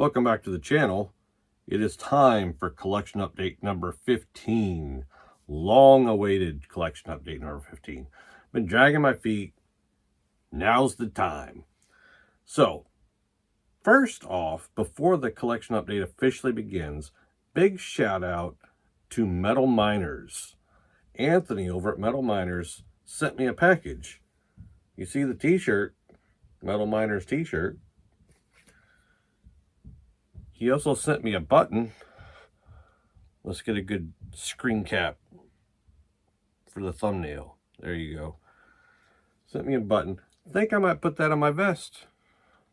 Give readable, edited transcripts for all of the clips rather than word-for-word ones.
welcome back to the channel. It is time for collection update number 15. Long awaited collection update number 15. Been dragging my feet. Now's the time. So, first off, before the collection update officially begins, big shout out to Metal Miners. Anthony over at Metal Miners sent me a package. You see the t-shirt, Metal Miners t-shirt. He also sent me a button. Let's get a good screen cap for the thumbnail. There you go. Sent me a button. Think I might put that on my vest.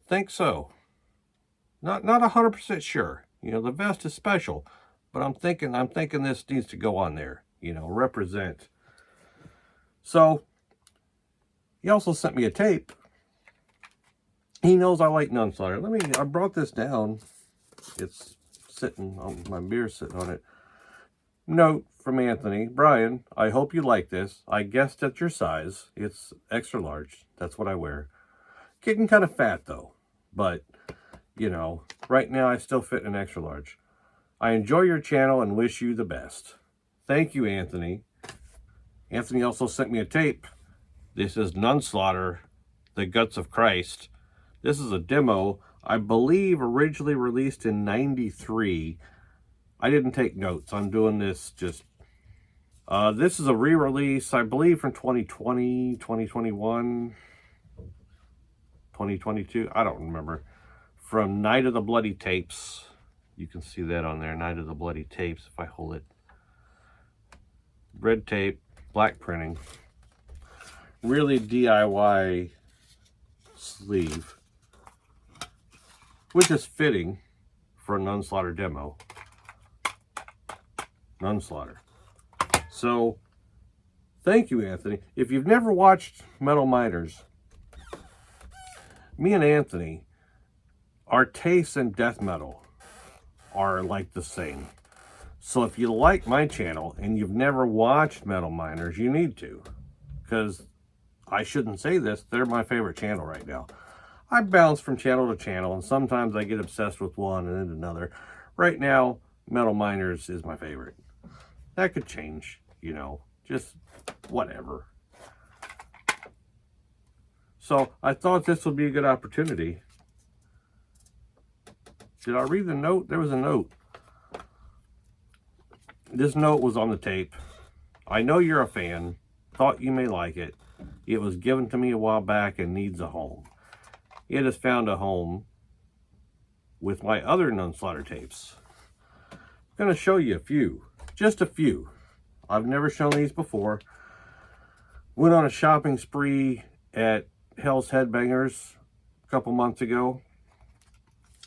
Think so. Not 100% sure. You know, the vest is special, but I'm thinking this needs to go on there. You know, represent. So he also sent me a tape. He knows I like Nunslaughter. I brought this down. It's sitting on my beer, sitting on it. Note from Anthony: Brian, I hope you like this. I guessed at your size. It's extra large. That's what I wear. Getting kind of fat though, but you know, right now I still fit in extra large. I enjoy your channel and wish you the best. Thank you, Anthony. Anthony also sent me a tape. This is Nunslaughter, The Guts of Christ. This is a demo, I believe originally released in '93. I didn't take notes. I'm doing this just... this is a re-release, I believe, from 2020, 2021, 2022. I don't remember. From Night of the Bloody Tapes. You can see that on there, Night of the Bloody Tapes, if I hold it. Red tape, black printing. Really DIY sleeve, which is fitting for a Nunslaughter demo. Nunslaughter. So, thank you, Anthony. If you've never watched Metal Miners, me and Anthony, our tastes in death metal are like the same. So if you like my channel and you've never watched Metal Miners, you need to. Because I shouldn't say this, they're my favorite channel right now. I bounce from channel to channel, and sometimes I get obsessed with one and then another. Right now, Metal Miners is my favorite. That could change, you know, just whatever. So I thought this would be a good opportunity. Did I read the note? There was a note. This note was on the tape. I know you're a fan. Thought you may like it. It was given to me a while back and needs a home. It has found a home with my other Nunslaughter tapes. I'm going to show you a few. Just a few. I've never shown these before. Went on a shopping spree at Hell's Headbangers a couple months ago.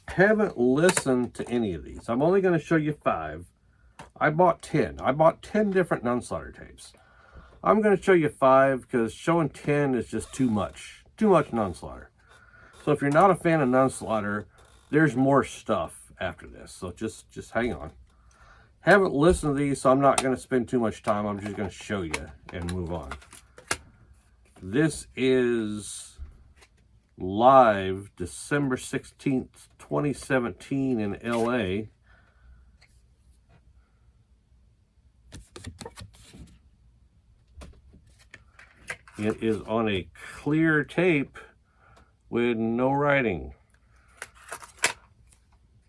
Haven't listened to any of these. I'm only going to show you 5. I bought 10. I bought 10 different Nunslaughter tapes. I'm going to show you 5 because showing 10 is just too much. Too much Nunslaughter. So if you're not a fan of Nunslaughter, there's more stuff after this. So just hang on. Haven't listened to these, so I'm not going to spend too much time. I'm just going to show you and move on. This is live December 16th, 2017 in LA. It is on a clear tape with no writing.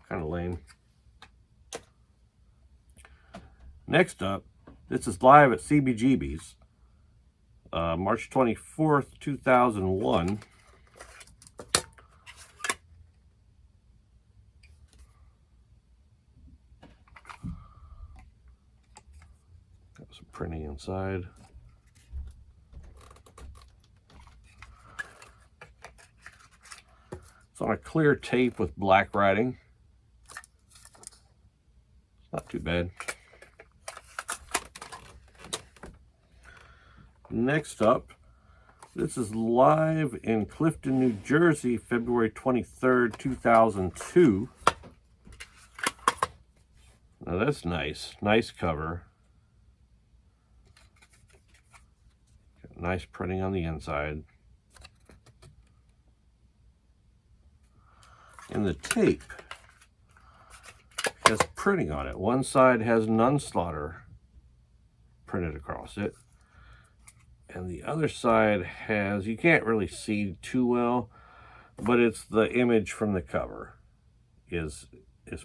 Kind of lame. Next up, this is live at CBGB's, March 24th, 2001. Got some printing inside. It's on a clear tape with black writing. Not too bad. Next up, this is live in Clifton, New Jersey, February 23rd, 2002. Now that's nice. Nice cover. Got nice printing on the inside. And the tape has printing on it. One side has Nunslaughter printed across it, and the other side has, you can't really see too well, but it's the image from the cover is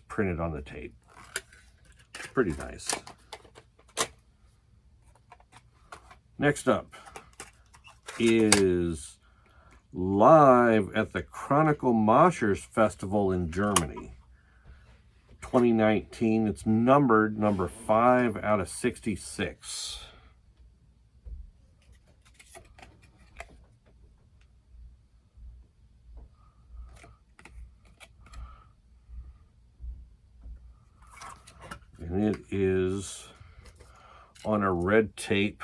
printed on the tape. Pretty nice. Next up is live at the Chronical Moshers Festival in Germany, 2019. It's numbered number 5 out of 66. And it is on a red tape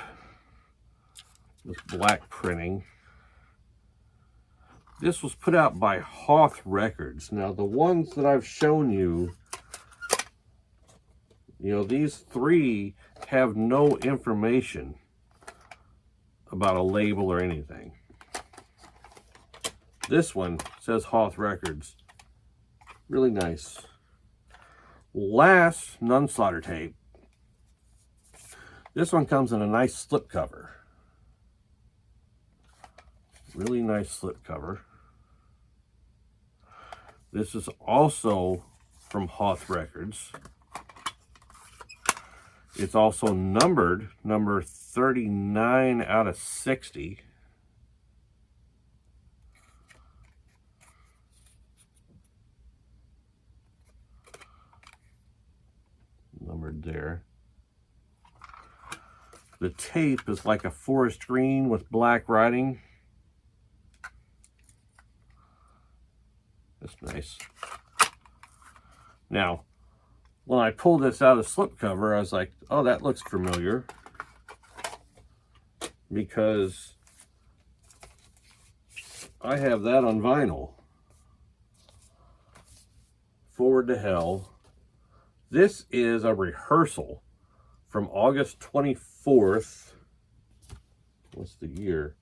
with black printing. This was put out by Hoth Records. Now, the ones that I've shown you, these 3 have no information about a label or anything. This one says Hoth Records. Really nice. Last Nunslaughter tape. This one comes in a nice slipcover. Really nice slipcover. This is also from Hoth Records. It's also numbered number 39 out of 60. Numbered there. The tape is like a forest green with black writing. That's nice. Now, when I pulled this out of the slipcover, I was like, oh, that looks familiar. Because I have that on vinyl. Forward to Hell. This is a rehearsal from August 24th. What's the year?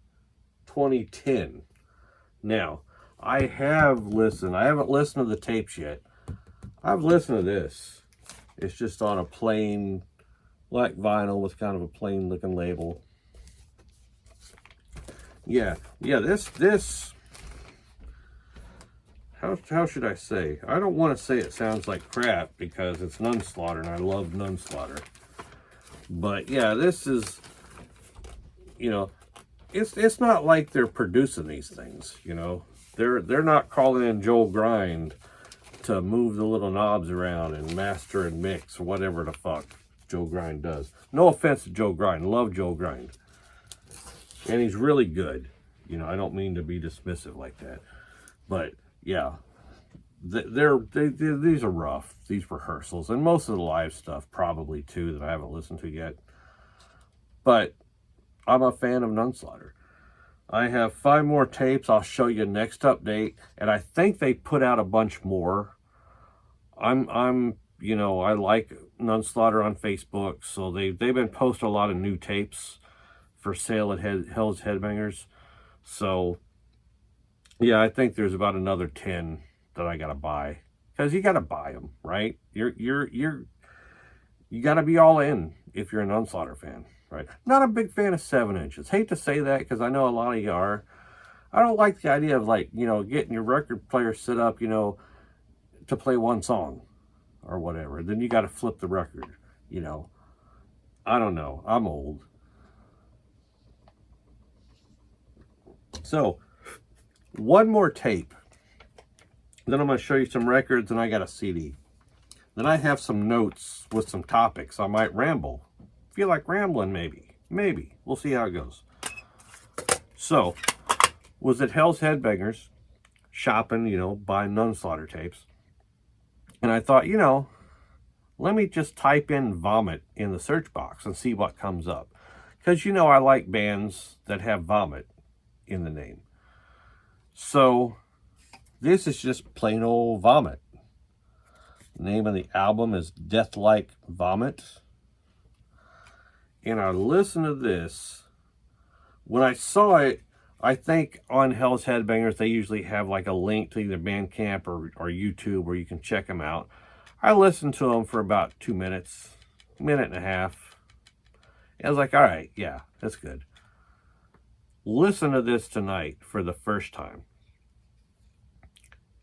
2010. Now, I haven't listened to the tapes yet. I've listened to this. It's just on a plain black vinyl with kind of a plain looking label. Yeah, this how should I say? I don't want to say it sounds like crap because it's Nunslaughter and I love Nunslaughter. But yeah, this is, it's not like they're producing these things, They're not calling in Joel Grind to move the little knobs around and master and mix or whatever the fuck Joe Grind does. No offense to Joe Grind. Love Joe Grind. And he's really good. I don't mean to be dismissive like that. But yeah, these are rough, these rehearsals. And most of the live stuff probably too that I haven't listened to yet. But I'm a fan of Nunslaughter. I have 5 more tapes I'll show you next update, and I think they put out a bunch more. I like Nunslaughter on Facebook, so they've been posting a lot of new tapes for sale at Hell's Headbangers. So yeah, I think there's about another 10 that I gotta buy, because you gotta buy them, right? You gotta be all in if you're a Nunslaughter fan. Right. Not a big fan of 7-inches. Hate to say that because I know a lot of you are. I don't like the idea of getting your record player set up, to play one song or whatever. Then you got to flip the record, I don't know. I'm old. So, one more tape. Then I'm going to show you some records and I got a CD. Then I have some notes with some topics. I might ramble. Feel like rambling, maybe we'll see how it goes. So was at Hell's Headbangers shopping, buying Nunslaughter tapes, and I thought, let me just type in Vomit in the search box and see what comes up, because I like bands that have Vomit in the name. So this is just plain old Vomit. The name of the album is Death Like Vomit. And I listened to this. When I saw it, I think on Hell's Headbangers, they usually have like a link to either Bandcamp or YouTube where you can check them out. I listened to them for about 2 minutes, minute and a half. I was like, all right, yeah, that's good. Listen to this tonight for the first time.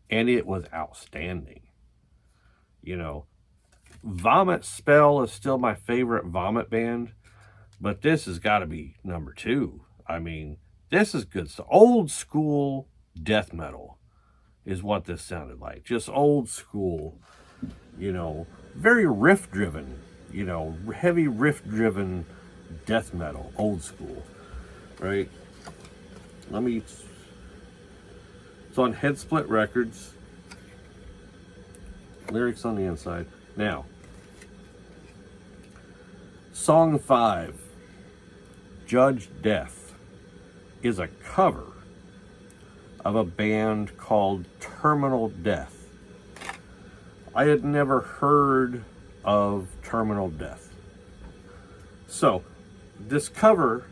And it was outstanding. You know, Vomit Spell is still my favorite Vomit band, but this has got to be number 2. I mean, this is good stuff. Old school death metal is what this sounded like. Just old school, you know, very riff driven, you know, heavy riff driven death metal, old school, right? It's on Head Split Records. Lyrics on the inside. Now, Song 5, Judge Death, is a cover of a band called Terminal Death. I had never heard of Terminal Death. So, this cover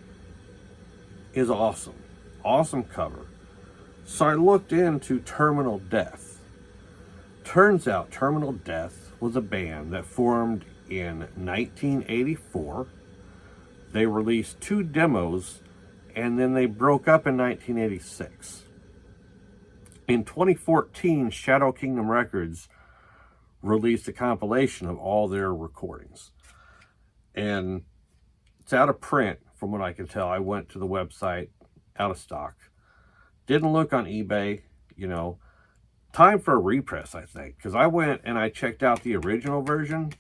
is awesome. Awesome cover. So I looked into Terminal Death. Turns out Terminal Death was a band that formed in 1984. They released 2 demos and then they broke up in 1986. In 2014, Shadow Kingdom Records released a compilation of all their recordings. And it's out of print, from what I can tell. I went to the website, out of stock. Didn't look on eBay, you know. Time for a repress, I think. Because I went and I checked out the original version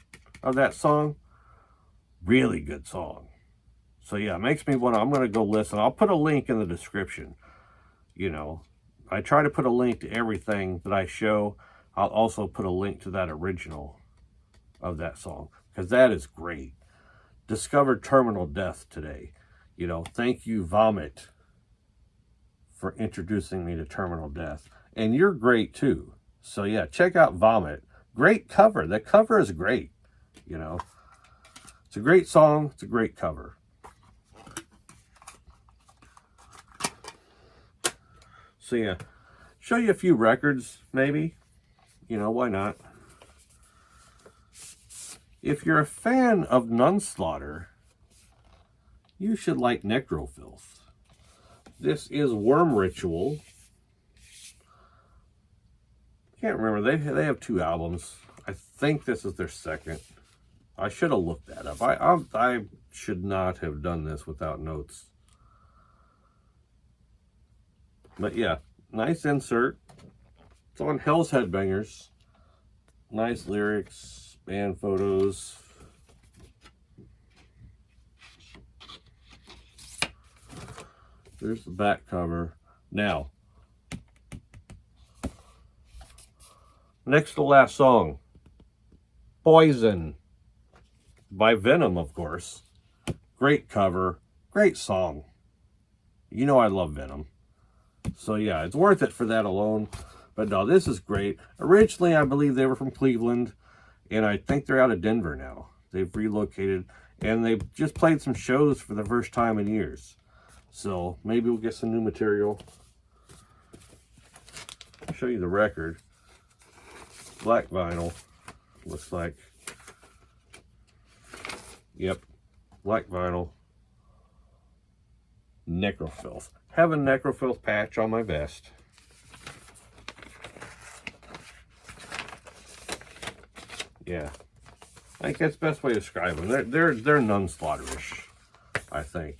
of that song. Really good song. So yeah, it makes me want to, I'm going to go listen. I'll put a link in the description. You know, I try to put a link to everything that I show. I'll also put a link to that original of that song, because that is great. Discovered Terminal Death today. You know, thank you, Vomit, for introducing me to Terminal Death. And you're great too. So yeah, check out Vomit. Great cover. The cover is great. You know, it's a great song. It's a great cover. So yeah, show you a few records, maybe. You know, why not? If you're a fan of Nunslaughter, you should like Necrofilth. This is Worm Ritual. Can't remember. They have 2 albums. I think this is their second. I should have looked that up. I should not have done this without notes. But yeah, nice insert. It's on Hell's Headbangers. Nice lyrics, band photos. There's the back cover. Now, next to last song, Poison by Venom, of course. Great cover, great song. You know I love Venom. So yeah, it's worth it for that alone. But no, this is great. Originally, I believe they were from Cleveland, and I think they're out of Denver now. They've relocated, and they've just played some shows for the first time in years. So maybe we'll get some new material. I'll show you the record. Black vinyl, looks like. Yep, black vinyl. Necrofilth. Have a Necrofilth patch on my vest. Yeah, I think that's the best way to describe them. They're Nunslaughter-ish, I think.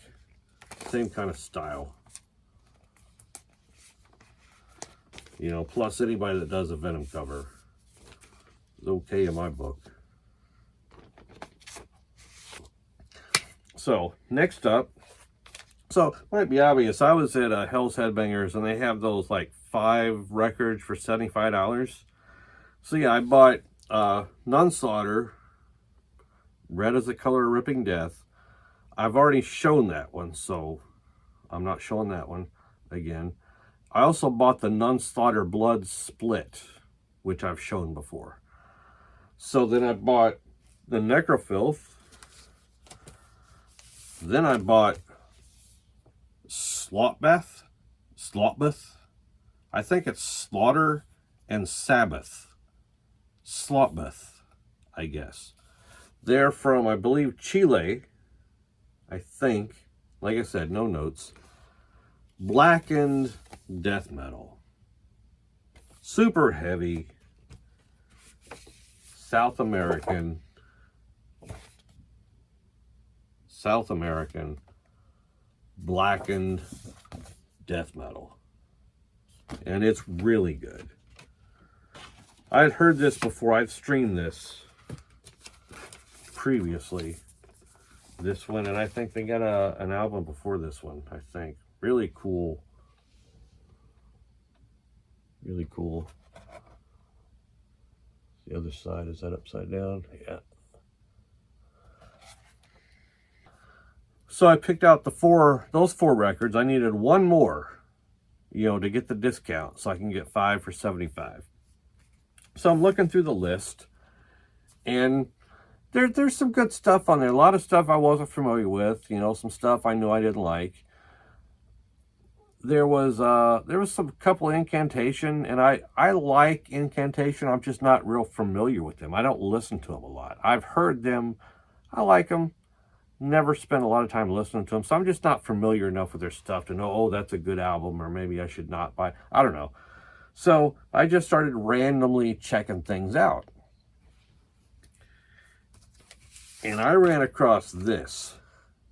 Same kind of style. You know, plus anybody that does a Venom cover is okay in my book. So, next up. So, might be obvious. I was at Hell's Headbangers, and they have those, like, 5 records for $75. So, yeah, I bought Nunslaughter, Red as the Color of Ripping Death. I've already shown that one, so I'm not showing that one again. I also bought the Nunslaughter Blood Split, which I've shown before. So then I bought the Necrofilth. Then I bought Slotbath. I think it's Slaughter and Sabbath. Slotbath. I guess. They're from, I believe, Chile, I think. Like I said, no notes. Blackened death metal. Super heavy. South American. Blackened death metal. And it's really good. I'd heard this before. I'd streamed this previously. This one, and I think they got an album before this one, I think. Really cool. Really cool. The other side, is that upside down? Yeah. So I picked out those four records. I needed one more, to get the discount so I can get 5 for $75. So I'm looking through the list, and there's some good stuff on there. A lot of stuff I wasn't familiar with, some stuff I knew I didn't like. There was some couple of Incantation, and I like Incantation. I'm just not real familiar with them. I don't listen to them a lot. I've heard them. I like them. Never spent a lot of time listening to them, so I'm just not familiar enough with their stuff to know, oh, that's a good album, or maybe I should not buy. I don't know. So I just started randomly checking things out. And I ran across this.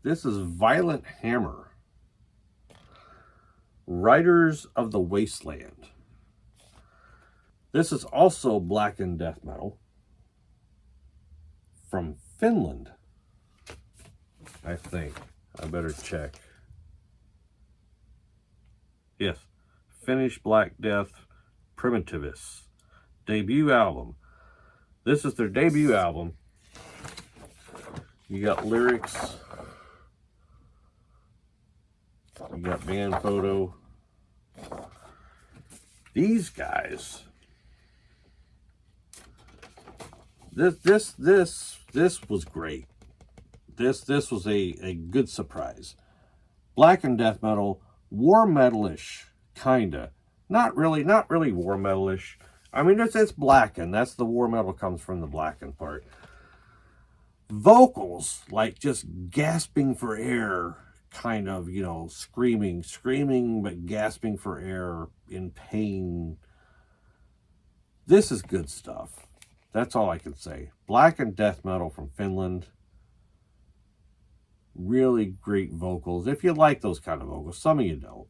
This is Violent Hammer. Riders of the Wasteland. This is also blackened death metal. From Finland, I think. I better check. Yes. Finnish Black Death Primitivists. Debut album. This is their debut album. You got lyrics. You got band photo. These guys. This was great. This was a good surprise. Blackened death metal, war metalish, kinda. Not really war metalish. I mean, it's blackened. That's the war metal comes from the blackened part. Vocals, like just gasping for air, kind of, screaming, but gasping for air in pain. This is good stuff. That's all I can say. Blackened death metal from Finland. Really great vocals. If you like those kind of vocals, some of you don't,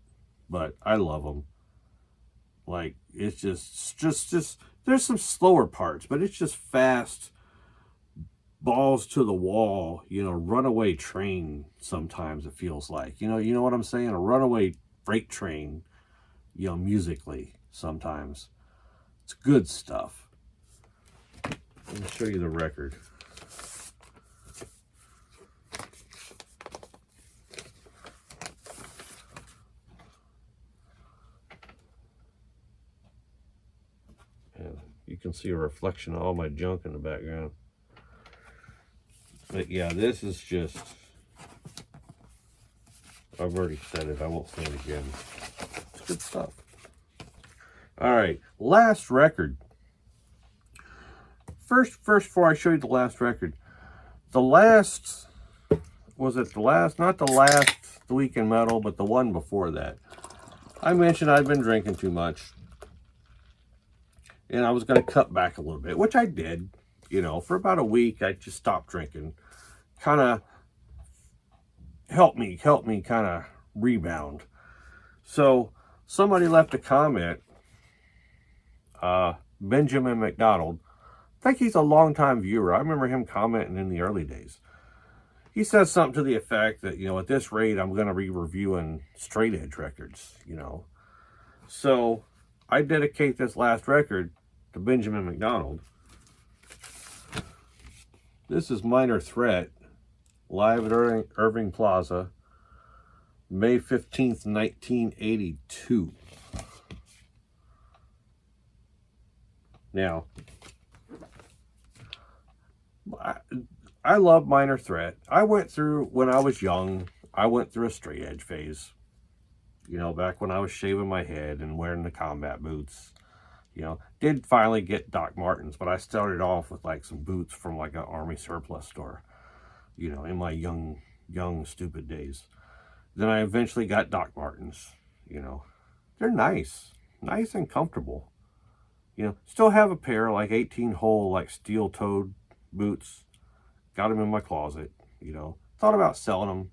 but I love them. Like, it's just there's some slower parts, but it's just fast, balls to the wall, runaway train. Sometimes it feels like, you know what I'm saying? A runaway freight train, musically sometimes. It's good stuff. Let me show you the record. You can see a reflection of all my junk in the background. But yeah, this is just, I've already said it, I won't say it again. It's good stuff. All right, last record. First, before I show you the last record, not the last Week in Metal, but the one before that. I mentioned I'd been drinking too much. And I was going to cut back a little bit, which I did. For about a week, I just stopped drinking. Kind of helped me kind of rebound. So somebody left a comment. Benjamin McDonald. I think he's a longtime viewer. I remember him commenting in the early days. He says something to the effect that, at this rate, I'm going to be reviewing straight edge records, So I dedicate this last record to Benjamin McDonald. This is Minor Threat, live at Irving Plaza, May 15th, 1982. Now, I love Minor Threat. When I was young, I went through a straight edge phase. Back when I was shaving my head and wearing the combat boots. You know, did finally get Doc Martens, but I started off with like some boots from like an Army surplus store, you know, in my young, stupid days. Then I eventually got Doc Martens, you know. They're nice and comfortable. You know, still have a pair like 18-hole like steel-toed boots. Got them in my closet, you know. Thought about selling them,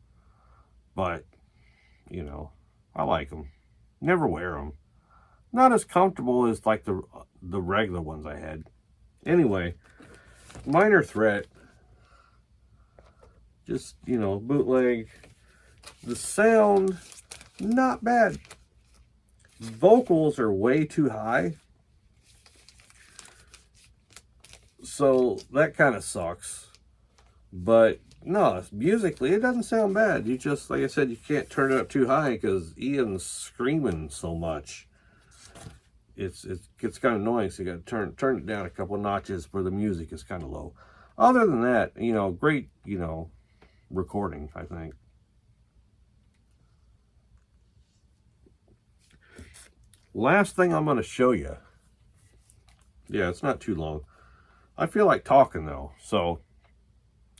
but, you know, I like them. Never wear them. Not as comfortable as like the regular ones I had. Anyway, minor threat. Just, you know, bootleg. The sound, not bad. Vocals are way too high. So that kind of sucks. But no, musically it doesn't sound bad. You just, like I said, you can't turn it up too high because Ian's screaming so much. It gets kind of annoying, so you got to turn it down a couple notches where the music is kind of low. Other than that, you know, great, you know, recording, I think. Last thing I'm going to show you. Yeah, it's not too long. I feel like talking though, so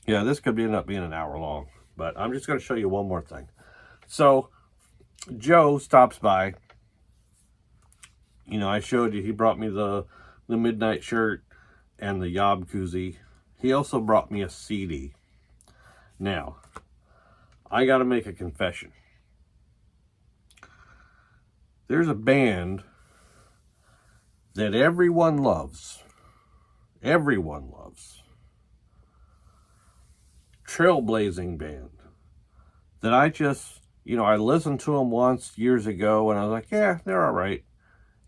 yeah, this could end up being an hour long, but I'm just going to show you one more thing. So Joe stops by. You know, I showed you, he brought me the midnight shirt and the Yob koozie. He also brought me a CD. Now, I got to make a confession. There's a band that everyone loves. Everyone loves. Trailblazing band. That I just, you know, I listened to them once years ago and I was like, yeah, they're all right.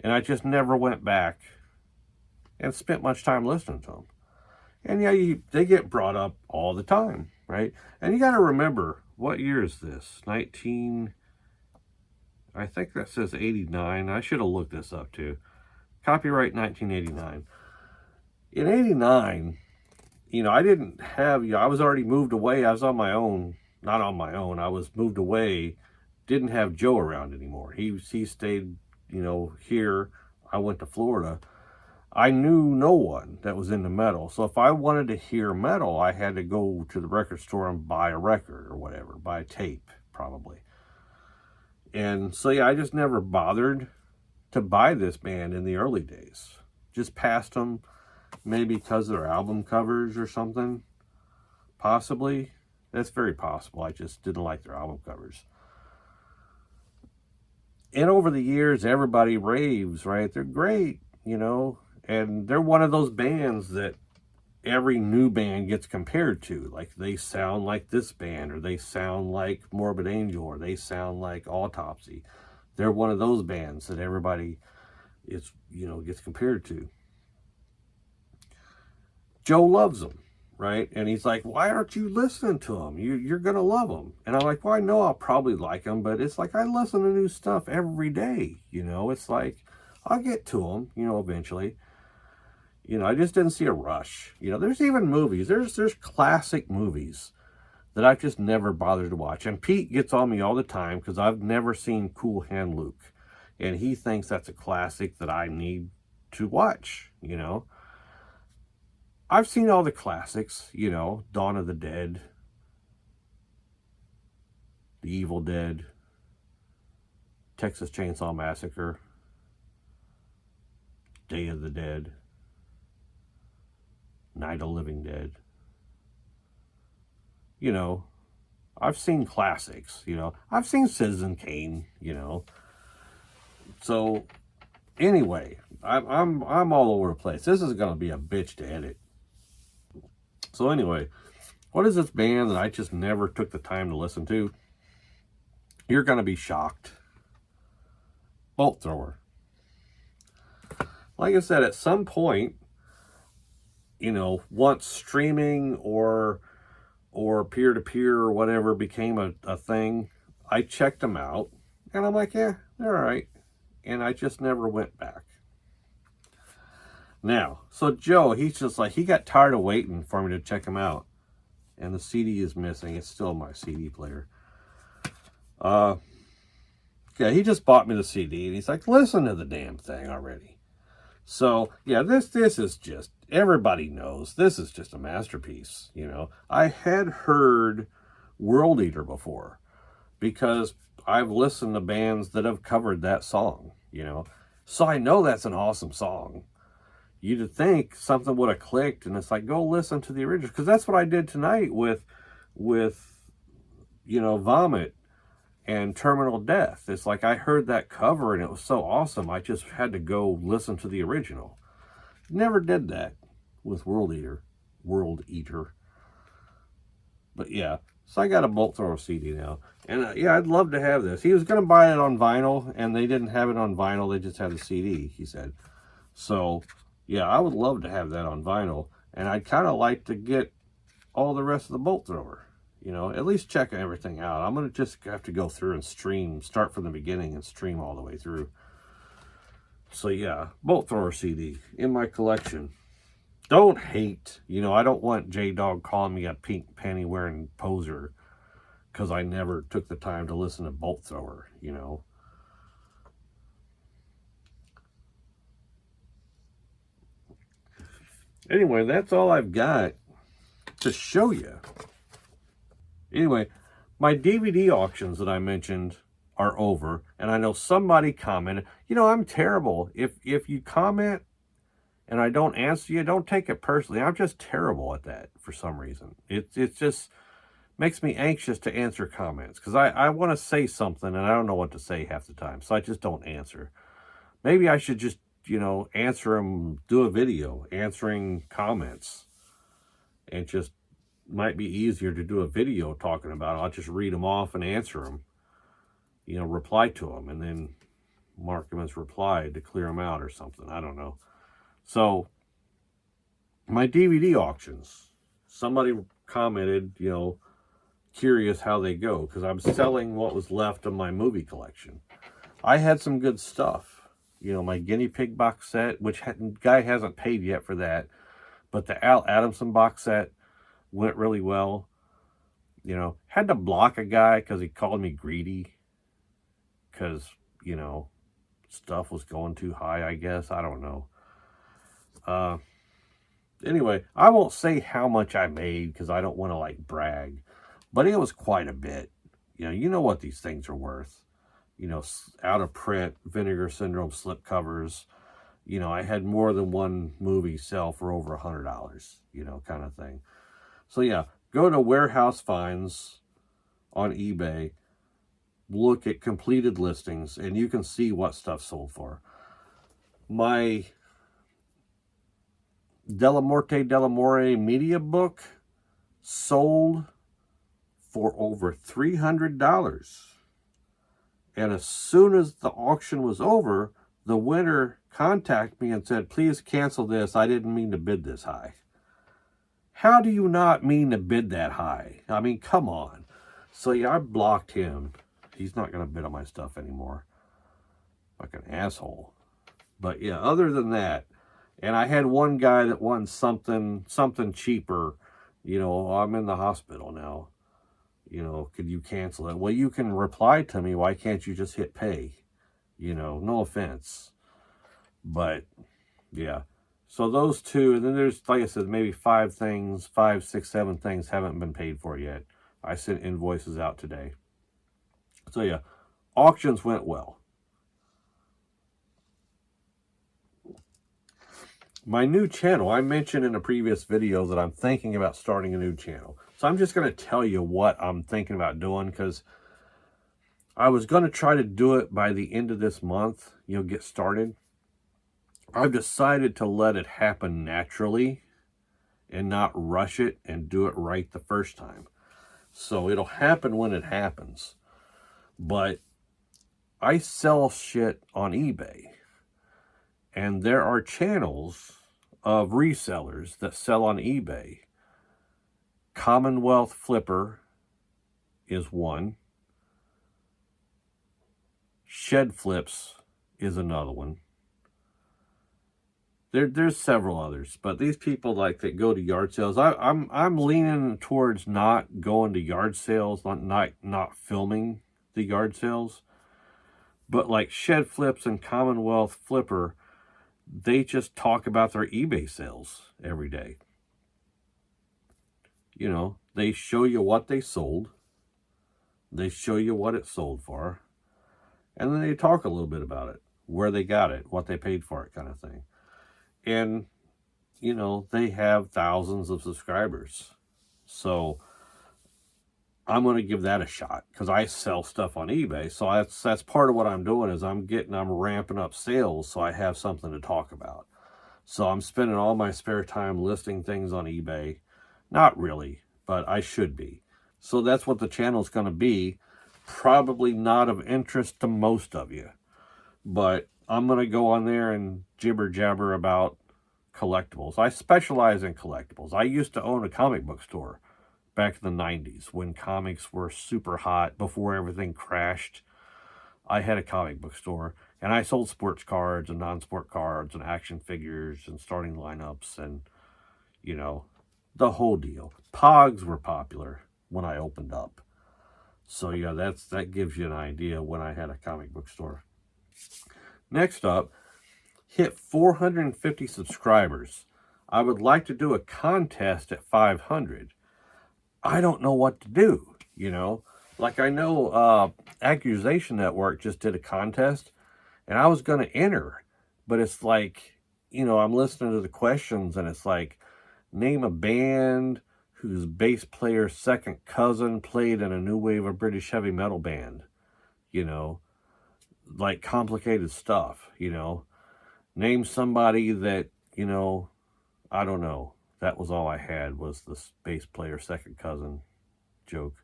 And I just never went back and spent much time listening to them. And yeah, they get brought up all the time, right? And you got to remember, what year is this? I think that says 89. I should have looked this up too. Copyright 1989. In 89, you know, I didn't have, you know, I was already moved away. I was on my own, not on my own. I was moved away, didn't have Joe around anymore. He stayed, you know, here. I went to Florida. I knew no one that was into metal. So if I wanted to hear metal, I had to go to the record store and buy a record or whatever, buy a tape, probably. And so, yeah, I just never bothered to buy this band in the early days. Just passed them, maybe because of their album covers or something. Possibly. That's very possible. I just didn't like their album covers. And over the years, everybody raves, right? They're great, you know. And they're one of those bands that every new band gets compared to. Like, they sound like this band, or they sound like Morbid Angel, or they sound like Autopsy. They're one of those bands that everybody is, you know, gets compared to. Joe loves them, right? And he's like, why aren't you listening to them? You're going to love them. And I'm like, well, I know I'll probably like them, but it's like I listen to new stuff every day, you know? It's like, I'll get to them, you know, eventually. You know, I just didn't see a rush. You know, there's even movies. There's classic movies that I've just never bothered to watch. And Pete gets on me all the time because I've never seen Cool Hand Luke. And he thinks that's a classic that I need to watch, you know. I've seen all the classics, you know, Dawn of the Dead, The Evil Dead, Texas Chainsaw Massacre, Day of the Dead, Night of the Living Dead. You know, I've seen classics, you know. I've seen Citizen Kane, you know. So, anyway, I'm all over the place. This is going to be a bitch to edit. So anyway, what is this band that I just never took the time to listen to? You're going to be shocked. Bolt Thrower. Like I said, at some point, you know, once streaming or peer-to-peer or whatever became a thing, I checked them out. And I'm like, yeah, they're all right. And I just never went back. Now, so Joe, he's just like, he got tired of waiting for me to check him out. And the CD is missing. It's still my CD player. Yeah, he just bought me the CD. And he's like, listen to the damn thing already. So, yeah, this is just, everybody knows, this is just a masterpiece, you know. I had heard World Eater before because I've listened to bands that have covered that song, you know. So I know that's an awesome song. You'd think something would have clicked, and it's like, go listen to the original. Because that's what I did tonight with, you know, Vomit and Terminal Death. It's like I heard that cover and it was so awesome, I just had to go listen to the original. Never did that with World Eater. But yeah, so I got a Bolt Thrower CD now. And yeah, I'd love to have this. He was going to buy it on vinyl, and they didn't have it on vinyl. They just had the CD, he said. So yeah, I would love to have that on vinyl. And I'd kind of like to get all the rest of the Bolt Thrower. You know, at least checking everything out. I'm going to just have to go through and stream, start from the beginning and stream all the way through. So yeah, Bolt Thrower CD in my collection. Don't hate, you know, I don't want J-Dog calling me a pink panty wearing poser because I never took the time to listen to Bolt Thrower, you know. Anyway, that's all I've got to show you. Anyway, my DVD auctions that I mentioned are over, and I know somebody commented. You know, I'm terrible. If you comment and I don't answer you, don't take it personally. I'm just terrible at that for some reason. It just makes me anxious to answer comments because I want to say something and I don't know what to say half the time, so I just don't answer. Maybe I should just, you know, answer them, do a video answering comments, and just might be easier to do a video talking about it. I'll just read them off and answer them, you know, reply to them, and then mark them as replied to clear them out or something. I don't know. So my DVD auctions, somebody commented, you know, curious how they go because I'm selling what was left of my movie collection. I had some good stuff, you know, my Guinea Pig box set, which guy hasn't paid yet for that, but the Al Adamson box set went really well. You know, had to block a guy because he called me greedy because, you know, stuff was going too high, I guess. I don't know. Anyway, I won't say how much I made because I don't want to, like, brag. But it was quite a bit. You know what these things are worth. You know, out of print, Vinegar Syndrome slip covers. You know, I had more than one movie sell for over $100, you know, kind of thing. So yeah, go to Warehouse Finds on eBay, look at completed listings, and you can see what stuff sold for. My Delamore media book sold for over $300. And as soon as the auction was over, the winner contacted me and said, please cancel this. I didn't mean to bid this high. How do you not mean to bid that high? I mean, come on. So yeah, I blocked him. He's not going to bid on my stuff anymore. Like an asshole. But yeah, other than that, and I had one guy that won something cheaper. You know, I'm in the hospital now. You know, could you cancel it? Well, you can reply to me. Why can't you just hit pay? You know, no offense. But yeah. So those two, and then there's, like I said, maybe 5, 6, 7 things haven't been paid for yet. I sent invoices out today. So yeah, auctions went well. My new channel, I mentioned in a previous video that I'm thinking about starting a new channel. So I'm just going to tell you what I'm thinking about doing because I was going to try to do it by the end of this month, you know, get started. I've decided to let it happen naturally and not rush it and do it right the first time. So it'll happen when it happens. But I sell shit on eBay. And there are channels of resellers that sell on eBay. Commonwealth Flipper is one. Shed Flips is another one. There's several others, but these people like that go to yard sales. I'm leaning towards not going to yard sales, not filming the yard sales. But like Shed Flips and Commonwealth Flipper, they just talk about their eBay sales every day. You know, they show you what they sold. They show you what it sold for. And then they talk a little bit about it, where they got it, what they paid for it, kind of thing. And, you know, they have thousands of subscribers. So I'm going to give that a shot because I sell stuff on eBay. So that's part of what I'm doing is I'm ramping up sales so I have something to talk about. So I'm spending all my spare time listing things on eBay. Not really, but I should be. So that's what the channel's going to be. Probably not of interest to most of you. But I'm going to go on there and jibber jabber about collectibles. I specialize in collectibles. I used to own a comic book store back in the 90s when comics were super hot before everything crashed. I had a comic book store and I sold sports cards and non-sport cards and action figures and starting lineups and, you know, the whole deal. Pogs were popular when I opened up. So yeah, that gives you an idea when I had a comic book store. Next up, hit 450 subscribers. I would like to do a contest at 500. I don't know what to do, you know. Like I know Accusation Network just did a contest and I was going to enter. But it's like, you know, I'm listening to the questions and it's like, name a band whose bass player's second cousin played in a new wave of British heavy metal band. You know, like complicated stuff, you know. Name somebody that, you know, I don't know. That was all I had was the bass player second cousin joke.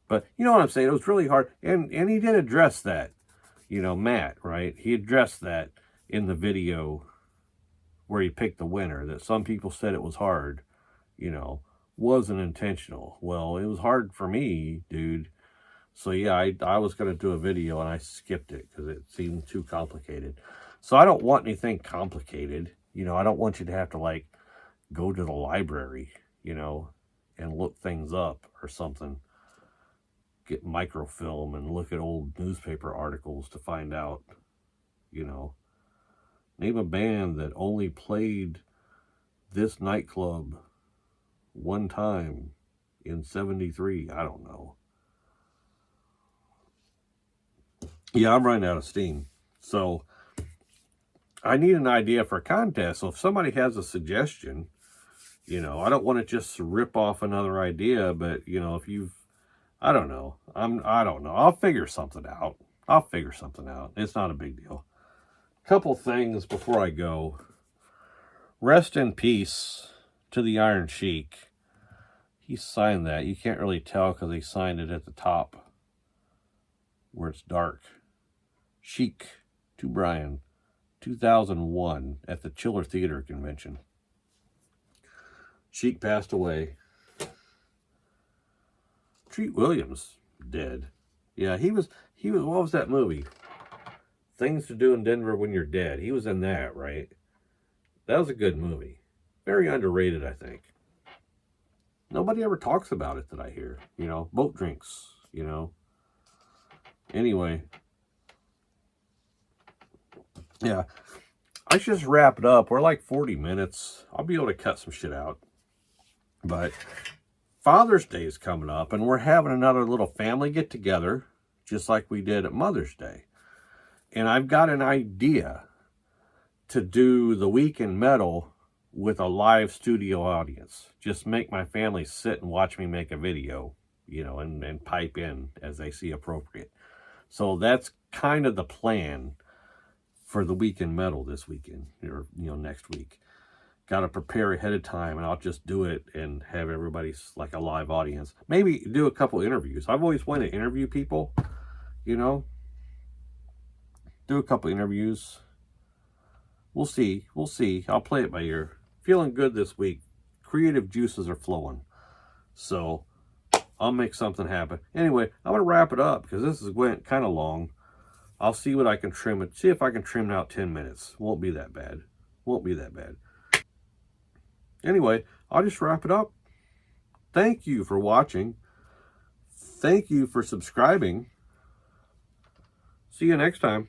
But you know what I'm saying? It was really hard. And he did address that, you know, Matt, right? He addressed that in the video where he picked the winner, that some people said it was hard, you know, wasn't intentional. Well, it was hard for me, dude. So yeah, I was going to do a video and I skipped it because it seemed too complicated. So I don't want anything complicated. You know, I don't want you to have to like go to the library, you know, and look things up or something. Get microfilm and look at old newspaper articles to find out, you know. Name a band that only played this nightclub one time in 73. I don't know. Yeah, I'm running out of steam. So I need an idea for a contest. So if somebody has a suggestion, you know, I don't want to just rip off another idea, but you know, if you've, I don't know. I don't know. I'll figure something out. It's not a big deal. Couple things before I go. Rest in peace to the Iron Sheik. He signed that. You can't really tell because he signed it at the top where it's dark. Sheik to Brian, 2001 at the Chiller Theater Convention. Sheik passed away. Treat Williams dead. Yeah, he was. What was that movie? Things to Do in Denver When You're Dead. He was in that, right? That was a good movie. Very underrated, I think. Nobody ever talks about it that I hear. You know, boat drinks, you know. Anyway. Yeah. I should just wrap it up. We're like 40 minutes. I'll be able to cut some shit out. But Father's Day is coming up, and we're having another little family get-together, just like we did at Mother's Day. And I've got an idea to do the Week in Metal with a live studio audience. Just make my family sit and watch me make a video, you know, and pipe in as they see appropriate. So that's kind of the plan for the Week in Metal this weekend, or, you know, next week. Got to prepare ahead of time, and I'll just do it and have everybody like a live audience. Maybe do a couple interviews. I've always wanted to interview people, you know. Do a couple interviews. We'll see. I'll play it by ear. Feeling good this week. Creative juices are flowing. So I'll make something happen. Anyway, I'm going to wrap it up because this is went kind of long. I'll see what I can trim it. See if I can trim out 10 minutes. Won't be that bad. Anyway, I'll just wrap it up. Thank you for watching. Thank you for subscribing. See you next time.